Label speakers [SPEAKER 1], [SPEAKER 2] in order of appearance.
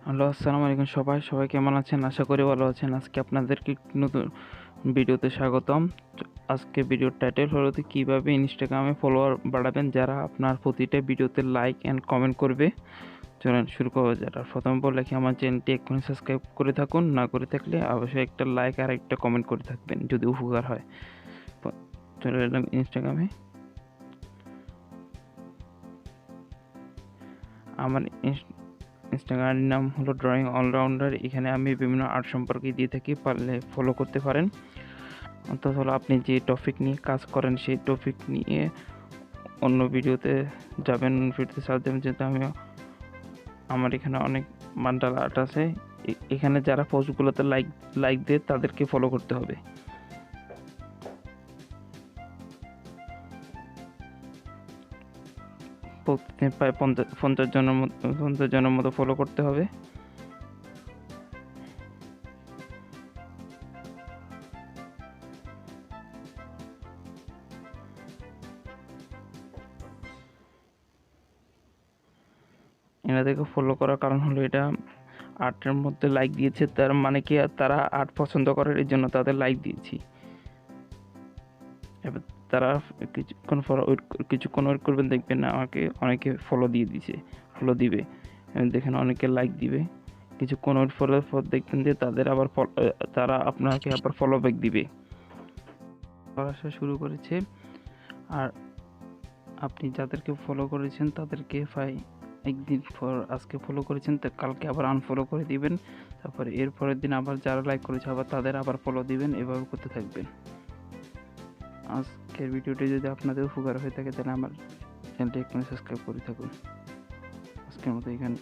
[SPEAKER 1] Hello, আসসালামু আলাইকুম সবাই কেমন আছেন? আশা করি ভালো আছেন। আজকে আপনাদেরকে একটি নতুন ভিডিওতে স্বাগতম। আজকে ভিডিওর টাইটেল হলো কিভাবে ইনস্টাগ্রামে ফলোয়ার বাড়াবেন যারা আপনার প্রতিটা ভিডিওতে লাইক অ্যান্ড কমেন্ট করবে। চলেন শুরু করা যাক। আর প্রথমে বলে রাখি, আমার চ্যানেলটি এক্ষুনি সাবস্ক্রাইব করে থাকুন, না করে থাকলে অবশ্যই একটা লাইক আর একটা কমেন্ট করে থাকবেন যদি উপকার হয়। চলে এলাম ইনস্টাগ্রামে। আমার ইনস্টাগ্রামের নাম হলো ড্রয়িং অলরাউন্ডার। এখানে আমি বিভিন্ন আর্ট সম্পর্কে দিয়ে থাকি, পারলে ফলো করতে পারেন। অর্থাৎ হলো আপনি যে টপিক নিয়ে কাজ করেন সেই টপিক নিয়ে অন্য ভিডিওতে যাবেন, ভিডিওতে সার্চ দেবেন। যেহেতু আমার এখানে অনেক মান্ডালা আর্ট আছে, এখানে যারা পোস্টগুলোতে লাইক দেয় তাদেরকে ফলো করতে হবে। প্রতিদিন প্রায় 50 জনের মতো ফলো করতে হবে। এনাদেরকে ফলো করার কারণ হলো, এটা আর্টের মধ্যে লাইক দিয়েছে, তার মানে কি তারা আর্ট পছন্দ করে, এই জন্য তাদের লাইক দিয়েছি। এবার তারা কিছুক্ষণ ওয়েট করবেন, দেখবেন না আমাকে অনেকে ফলো দিবে, দেখেন অনেকে লাইক দিবে। কিছুক্ষণ ওয়েট করার পর দেখবেন যে তারা আপনাকে আবার ফলো ব্যাক দিবে। আসা শুরু করেছে। আর আপনি যাদেরকে ফলো করেছেন তাদেরকে একদিন পর আজকে ফলো করেছেন, তা কালকে আবার আনফলো করে দিবেন। তারপরে এর পরের দিন আবার যারা লাইক করেছে আবার তাদের আবার ফলো দিবেন। এভাবে করতে থাকবেন। আজকের ভিডিওটি যদি আপনাদের উপকার হয়ে থাকে তাহলে আমার চ্যানেলটি এক্ষুনি সাবস্ক্রাইব করে থাকুন। আজকের মতো এখানে।